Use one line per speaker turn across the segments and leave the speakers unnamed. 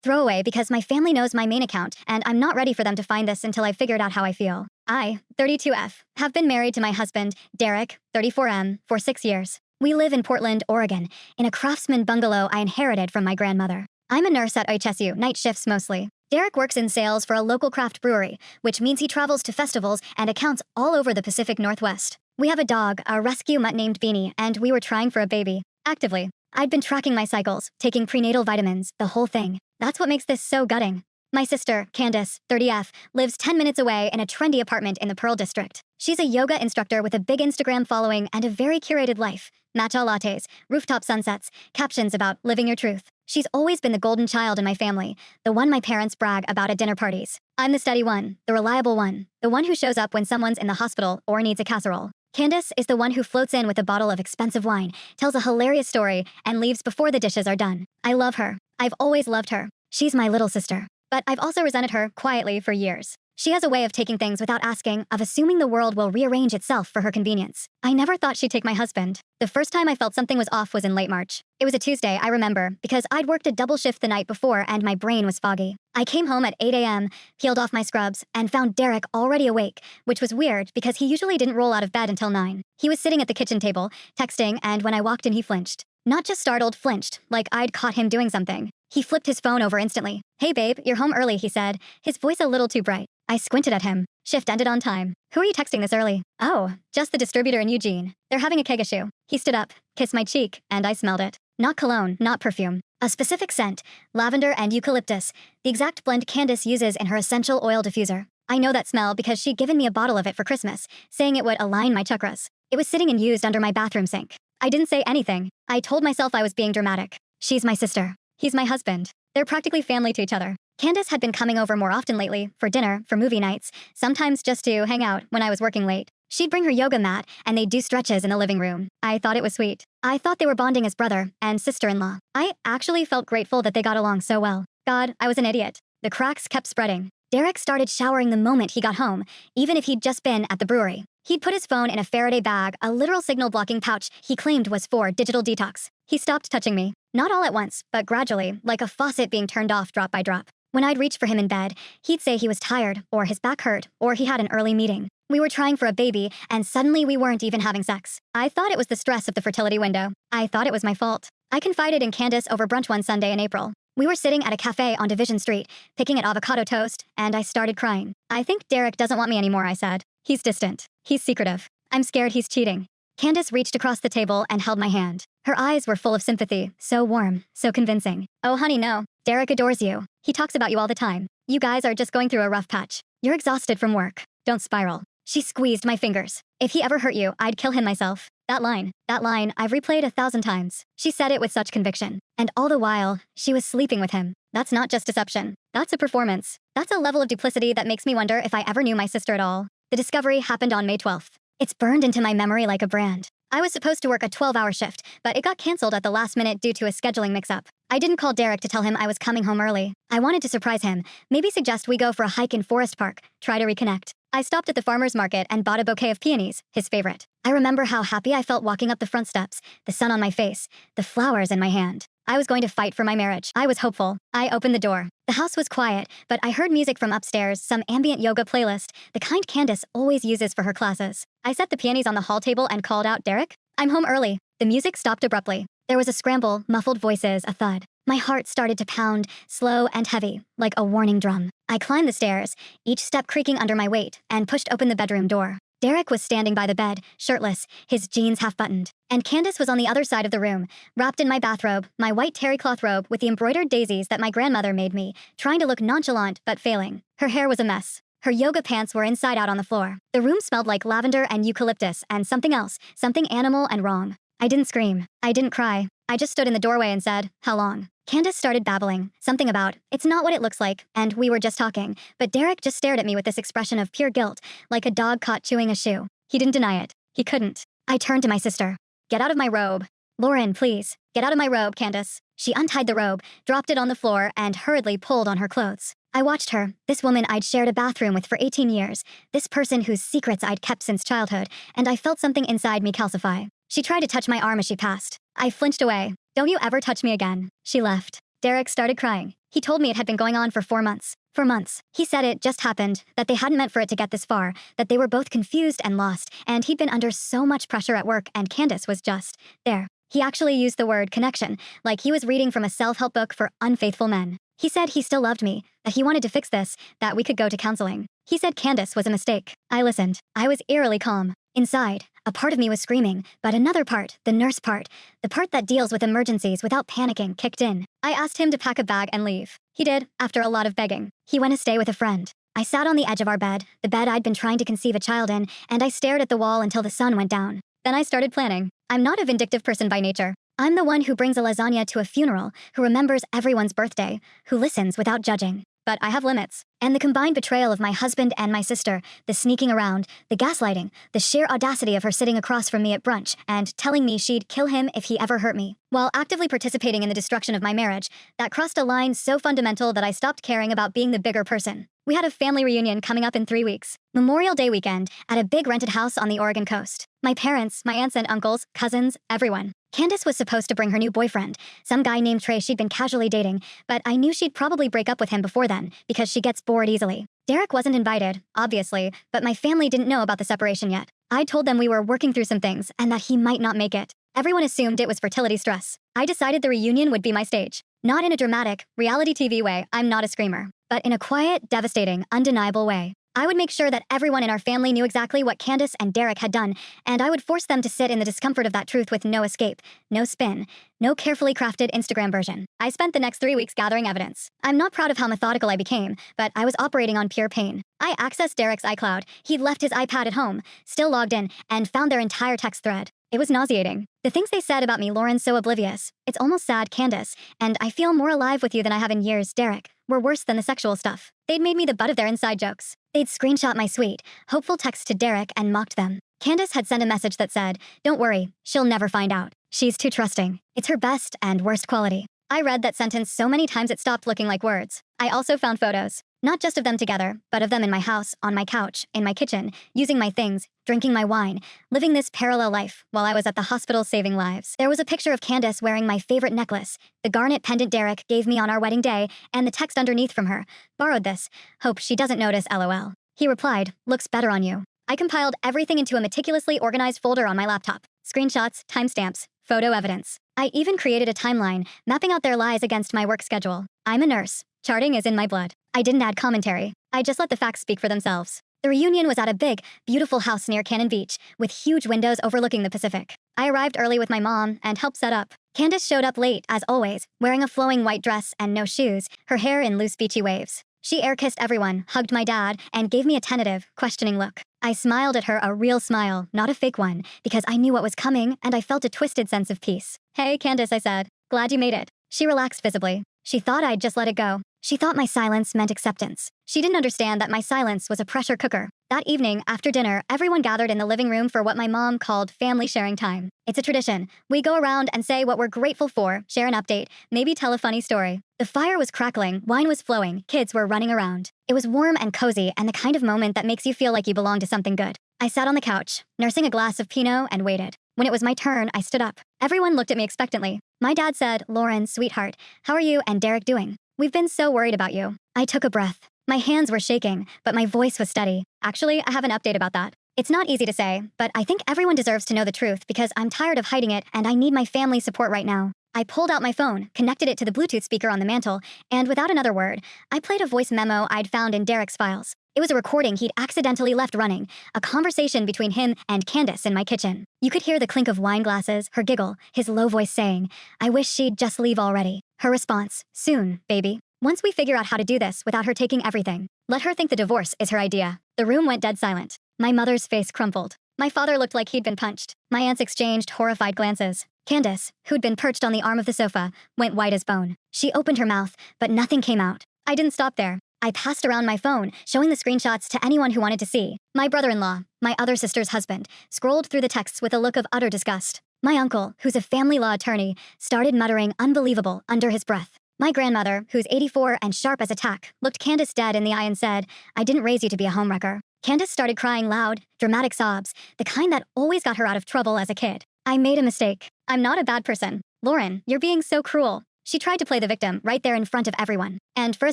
Throwaway because my family knows my main account, and I'm not ready for them to find this until I've figured out how I feel. I, 32F, have been married to my husband, Derek, 34M, for 6 years. We live in Portland, Oregon, in a craftsman bungalow I inherited from my grandmother. I'm a nurse at OHSU, night shifts mostly. Derek works in sales for a local craft brewery, which means he travels to festivals and accounts all over the Pacific Northwest. We have a dog, a rescue mutt named Beanie, and we were trying for a baby. Actively. I'd been tracking my cycles, taking prenatal vitamins, the whole thing. That's what makes this so gutting. My sister, Candace, 30F, lives 10 minutes away in a trendy apartment in the Pearl District. She's a yoga instructor with a big Instagram following and a very curated life. Matcha lattes, rooftop sunsets, captions about living your truth. She's always been the golden child in my family, the one my parents brag about at dinner parties. I'm the steady one, the reliable one, the one who shows up when someone's in the hospital or needs a casserole. Candace is the one who floats in with a bottle of expensive wine, tells a hilarious story, and leaves before the dishes are done. I love her. I've always loved her. She's my little sister. But I've also resented her quietly for years. She has a way of taking things without asking, of assuming the world will rearrange itself for her convenience. I never thought she'd take my husband. The first time I felt something was off was in late March. It was a Tuesday, I remember, because I'd worked a double shift the night before and my brain was foggy. I came home at 8 a.m., peeled off my scrubs, and found Derek already awake, which was weird because he usually didn't roll out of bed until 9. He was sitting at the kitchen table, texting, and when I walked in he flinched. Not just startled, flinched, like I'd caught him doing something. He flipped his phone over instantly. "Hey babe, you're home early," he said, his voice a little too bright. I squinted at him. Shift ended on time. "Who are you texting this early?" "Oh, just the distributor in Eugene. They're having a keg issue." He stood up, kissed my cheek, and I smelled it. Not cologne, not perfume. A specific scent, lavender and eucalyptus, the exact blend Candace uses in her essential oil diffuser. I know that smell because she'd given me a bottle of it for Christmas, saying it would align my chakras. It was sitting and used under my bathroom sink. I didn't say anything. I told myself I was being dramatic. She's my sister. He's my husband. They're practically family to each other. Candace had been coming over more often lately, for dinner, for movie nights, sometimes just to hang out when I was working late. She'd bring her yoga mat, and they'd do stretches in the living room. I thought it was sweet. I thought they were bonding as brother and sister-in-law. I actually felt grateful that they got along so well. God, I was an idiot. The cracks kept spreading. Derek started showering the moment he got home, even if he'd just been at the brewery. He'd put his phone in a Faraday bag, a literal signal-blocking pouch he claimed was for digital detox. He stopped touching me. Not all at once, but gradually, like a faucet being turned off drop by drop. When I'd reach for him in bed, he'd say he was tired, or his back hurt, or he had an early meeting. We were trying for a baby, and suddenly we weren't even having sex. I thought it was the stress of the fertility window. I thought it was my fault. I confided in Candace over brunch one Sunday in April. We were sitting at a cafe on Division Street, picking at avocado toast, and I started crying. "I think Derek doesn't want me anymore," I said. "He's distant. He's secretive. I'm scared he's cheating." Candace reached across the table and held my hand. Her eyes were full of sympathy, so warm, so convincing. "Oh honey, no. Derek adores you. He talks about you all the time. You guys are just going through a rough patch. You're exhausted from work. Don't spiral." She squeezed my fingers. "If he ever hurt you, I'd kill him myself." That line, I've replayed 1,000 times. She said it with such conviction. And all the while, she was sleeping with him. That's not just deception. That's a performance. That's a level of duplicity that makes me wonder if I ever knew my sister at all. The discovery happened on May 12th. It's burned into my memory like a brand. I was supposed to work a 12-hour shift, but it got canceled at the last minute due to a scheduling mix-up. I didn't call Derek to tell him I was coming home early. I wanted to surprise him, maybe suggest we go for a hike in Forest Park, try to reconnect. I stopped at the farmer's market and bought a bouquet of peonies, his favorite. I remember how happy I felt walking up the front steps, the sun on my face, the flowers in my hand. I was going to fight for my marriage. I was hopeful. I opened the door. The house was quiet, but I heard music from upstairs, some ambient yoga playlist, the kind Candace always uses for her classes. I set the peonies on the hall table and called out, "Derek, I'm home early." The music stopped abruptly. There was a scramble, muffled voices, a thud. My heart started to pound, slow and heavy, like a warning drum. I climbed the stairs, each step creaking under my weight, and pushed open the bedroom door. Derek was standing by the bed, shirtless, his jeans half-buttoned. And Candace was on the other side of the room, wrapped in my bathrobe, my white terry cloth robe with the embroidered daisies that my grandmother made me, trying to look nonchalant but failing. Her hair was a mess. Her yoga pants were inside out on the floor. The room smelled like lavender and eucalyptus and something else, something animal and wrong. I didn't scream. I didn't cry. I just stood in the doorway and said, "How long?" Candace started babbling, something about, "It's not what it looks like," and we were just talking, but Derek just stared at me with this expression of pure guilt, like a dog caught chewing a shoe. He didn't deny it. He couldn't. I turned to my sister. "Get out of my robe." "Lauren, please. Get out of my robe, Candace." She untied the robe, dropped it on the floor, and hurriedly pulled on her clothes. I watched her, this woman I'd shared a bathroom with for 18 years, this person whose secrets I'd kept since childhood, and I felt something inside me calcify. She tried to touch my arm as she passed. I flinched away. "Don't you ever touch me again." She left. Derek started crying. He told me it had been going on for 4 months. For months. He said it just happened, that they hadn't meant for it to get this far, that they were both confused and lost, and he'd been under so much pressure at work and Candace was just there. He actually used the word connection, like he was reading from a self-help book for unfaithful men. He said he still loved me, that he wanted to fix this, that we could go to counseling. He said Candace was a mistake. I listened. I was eerily calm. Inside, a part of me was screaming, but another part, the nurse part, the part that deals with emergencies without panicking, kicked in. I asked him to pack a bag and leave. He did, after a lot of begging. He went to stay with a friend. I sat on the edge of our bed, the bed I'd been trying to conceive a child in, and I stared at the wall until the sun went down. Then I started planning. I'm not a vindictive person by nature. I'm the one who brings a lasagna to a funeral, who remembers everyone's birthday, who listens without judging. But I have limits. And the combined betrayal of my husband and my sister, the sneaking around, the gaslighting, the sheer audacity of her sitting across from me at brunch and telling me she'd kill him if he ever hurt me, while actively participating in the destruction of my marriage, that crossed a line so fundamental that I stopped caring about being the bigger person. We had a family reunion coming up in 3 weeks, Memorial Day weekend, at a big rented house on the Oregon coast. My parents, my aunts and uncles, cousins, everyone. Candace was supposed to bring her new boyfriend, some guy named Trey she'd been casually dating, but I knew she'd probably break up with him before then, because she gets bored easily. Derek wasn't invited, obviously, but my family didn't know about the separation yet. I told them we were working through some things and that he might not make it. Everyone assumed it was fertility stress. I decided the reunion would be my stage. Not in a dramatic, reality TV way, I'm not a screamer, but in a quiet, devastating, undeniable way. I would make sure that everyone in our family knew exactly what Candace and Derek had done, and I would force them to sit in the discomfort of that truth with no escape, no spin, no carefully crafted Instagram version. I spent the next 3 weeks gathering evidence. I'm not proud of how methodical I became, but I was operating on pure pain. I accessed Derek's iCloud. He'd left his iPad at home, still logged in, and found their entire text thread. It was nauseating. The things they said about me, Lauren's so oblivious. It's almost sad, Candace, and I feel more alive with you than I have in years, Derek, were worse than the sexual stuff. They'd made me the butt of their inside jokes. They'd screenshot my sweet, hopeful texts to Derek and mocked them. Candace had sent a message that said, "Don't worry, she'll never find out. She's too trusting. It's her best and worst quality." I read that sentence so many times it stopped looking like words. I also found photos. Not just of them together, but of them in my house, on my couch, in my kitchen, using my things, drinking my wine, living this parallel life while I was at the hospital saving lives. There was a picture of Candace wearing my favorite necklace, the garnet pendant Derek gave me on our wedding day, and the text underneath from her, "Borrowed this. Hope she doesn't notice, LOL." He replied, "Looks better on you." I compiled everything into a meticulously organized folder on my laptop. Screenshots, timestamps, photo evidence. I even created a timeline, mapping out their lies against my work schedule. I'm a nurse. Charting is in my blood. I didn't add commentary. I just let the facts speak for themselves. The reunion was at a big, beautiful house near Cannon Beach, with huge windows overlooking the Pacific. I arrived early with my mom and helped set up. Candace showed up late, as always, wearing a flowing white dress and no shoes, her hair in loose beachy waves. She air-kissed everyone, hugged my dad, and gave me a tentative, questioning look. I smiled at her, a real smile, not a fake one, because I knew what was coming and I felt a twisted sense of peace. "Hey, Candace," I said. "Glad you made it." She relaxed visibly. She thought I'd just let it go. She thought my silence meant acceptance. She didn't understand that my silence was a pressure cooker. That evening, after dinner, everyone gathered in the living room for what my mom called family sharing time. It's a tradition. We go around and say what we're grateful for, share an update, maybe tell a funny story. The fire was crackling, wine was flowing, kids were running around. It was warm and cozy and the kind of moment that makes you feel like you belong to something good. I sat on the couch, nursing a glass of Pinot, and waited. When it was my turn, I stood up. Everyone looked at me expectantly. My dad said, "Lauren, sweetheart, how are you and Derek doing? We've been so worried about you." I took a breath. My hands were shaking, but my voice was steady. Actually, I have an update about that. It's not easy to say, but I think everyone deserves to know the truth because I'm tired of hiding it and I need my family's support right now. I pulled out my phone, connected it to the Bluetooth speaker on the mantle, and without another word, I played a voice memo I'd found in Derek's files. It was a recording he'd accidentally left running, a conversation between him and Candace in my kitchen. You could hear the clink of wine glasses, her giggle, his low voice saying, "I wish she'd just leave already." Her response, "Soon, baby. Once we figure out how to do this without her taking everything. Let her think the divorce is her idea." The room went dead silent. My mother's face crumpled. My father looked like he'd been punched. My aunts exchanged horrified glances. Candace, who'd been perched on the arm of the sofa, went white as bone. She opened her mouth, but nothing came out. I didn't stop there. I passed around my phone, showing the screenshots to anyone who wanted to see. My brother-in-law, my other sister's husband, scrolled through the texts with a look of utter disgust. My uncle, who's a family law attorney, started muttering "unbelievable" under his breath. My grandmother, who's 84 and sharp as a tack, looked Candace dead in the eye and said, "I didn't raise you to be a homewrecker." Candace started crying loud, dramatic sobs, the kind that always got her out of trouble as a kid. "I made a mistake. I'm not a bad person. Lauren, you're being so cruel." She tried to play the victim right there in front of everyone. And for a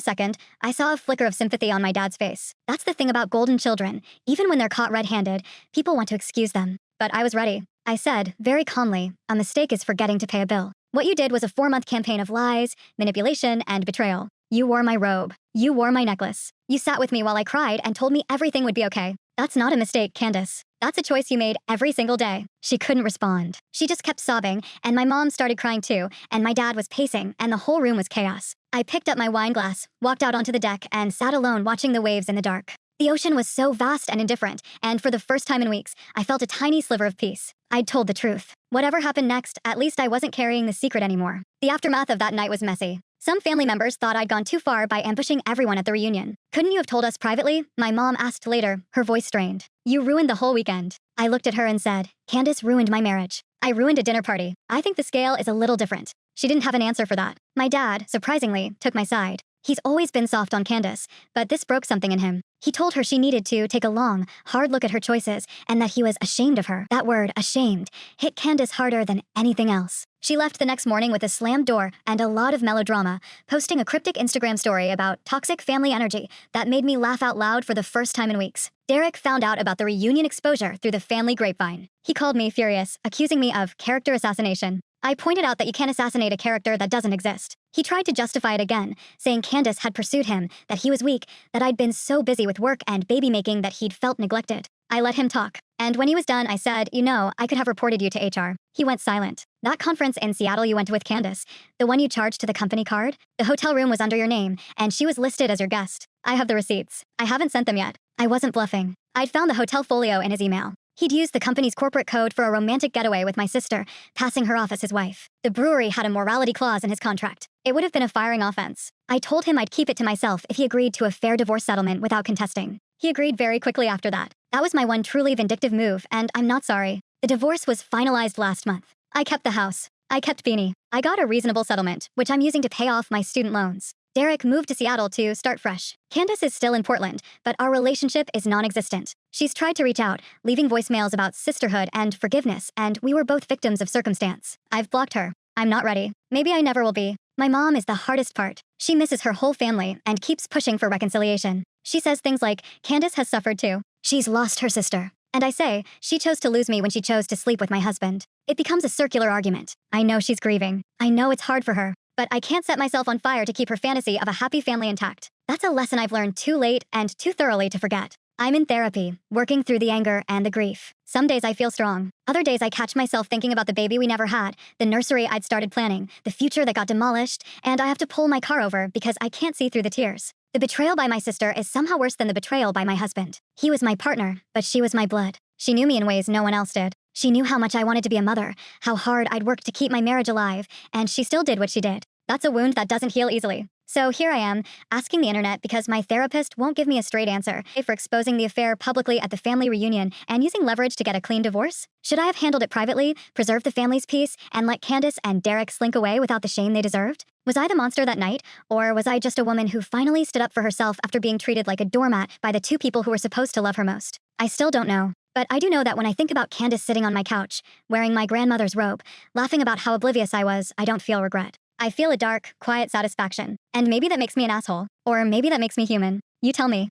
second, I saw a flicker of sympathy on my dad's face. That's the thing about golden children. Even when they're caught red-handed, people want to excuse them. But I was ready. I said, very calmly, a mistake is forgetting to pay a bill. What you did was a 4-month campaign of lies, manipulation, and betrayal. You wore my robe. You wore my necklace. You sat with me while I cried and told me everything would be okay. That's not a mistake, Candace. That's a choice you made every single day. She couldn't respond. She just kept sobbing, and my mom started crying too, and my dad was pacing, and the whole room was chaos. I picked up my wine glass, walked out onto the deck, and sat alone watching the waves in the dark. The ocean was so vast and indifferent, and for the first time in weeks, I felt a tiny sliver of peace. I'd told the truth. Whatever happened next, at least I wasn't carrying the secret anymore. The aftermath of that night was messy. Some family members thought I'd gone too far by ambushing everyone at the reunion. Couldn't you have told us privately? My mom asked later, her voice strained. You ruined the whole weekend. I looked at her and said, Candace ruined my marriage. I ruined a dinner party. I think the scale is a little different. She didn't have an answer for that. My dad, surprisingly, took my side. He's always been soft on Candace, but this broke something in him. He told her she needed to take a long, hard look at her choices and that he was ashamed of her. That word, ashamed, hit Candace harder than anything else. She left the next morning with a slammed door and a lot of melodrama, posting a cryptic Instagram story about toxic family energy that made me laugh out loud for the first time in weeks. Derek found out about the reunion exposure through the family grapevine. He called me furious, accusing me of character assassination. I pointed out that you can't assassinate a character that doesn't exist. He tried to justify it again, saying Candace had pursued him, that he was weak, that I'd been so busy with work and baby-making that he'd felt neglected. I let him talk. And when he was done, I said, you know, I could have reported you to HR. He went silent. That conference in Seattle you went to with Candace, the one you charged to the company card, the hotel room was under your name, and she was listed as your guest. I have the receipts. I haven't sent them yet. I wasn't bluffing. I'd found the hotel folio in his email. He'd used the company's corporate code for a romantic getaway with my sister, passing her off as his wife. The brewery had a morality clause in his contract. It would have been a firing offense. I told him I'd keep it to myself if he agreed to a fair divorce settlement without contesting. He agreed very quickly after that. That was my one truly vindictive move, and I'm not sorry. The divorce was finalized last month. I kept the house. I kept Beanie. I got a reasonable settlement, which I'm using to pay off my student loans. Derek moved to Seattle to start fresh. Candace is still in Portland, but our relationship is non-existent. She's tried to reach out, leaving voicemails about sisterhood and forgiveness, and we were both victims of circumstance. I've blocked her. I'm not ready. Maybe I never will be. My mom is the hardest part. She misses her whole family and keeps pushing for reconciliation. She says things like, Candace has suffered too. She's lost her sister. And I say, she chose to lose me when she chose to sleep with my husband. It becomes a circular argument. I know she's grieving. I know it's hard for her. But I can't set myself on fire to keep her fantasy of a happy family intact. That's a lesson I've learned too late and too thoroughly to forget. I'm in therapy, working through the anger and the grief. Some days I feel strong. Other days I catch myself thinking about the baby we never had, the nursery I'd started planning, the future that got demolished, and I have to pull my car over because I can't see through the tears. The betrayal by my sister is somehow worse than the betrayal by my husband. He was my partner, but she was my blood. She knew me in ways no one else did. She knew how much I wanted to be a mother, how hard I'd worked to keep my marriage alive, and she still did what she did. That's a wound that doesn't heal easily. So here I am, asking the internet because my therapist won't give me a straight answer for exposing the affair publicly at the family reunion and using leverage to get a clean divorce. Should I have handled it privately, preserved the family's peace, and let Candace and Derek slink away without the shame they deserved? Was I the monster that night, or was I just a woman who finally stood up for herself after being treated like a doormat by the two people who were supposed to love her most? I still don't know. But I do know that when I think about Candace sitting on my couch, wearing my grandmother's robe, laughing about how oblivious I was, I don't feel regret. I feel a dark, quiet satisfaction. And maybe that makes me an asshole. Or maybe that makes me human. You tell me.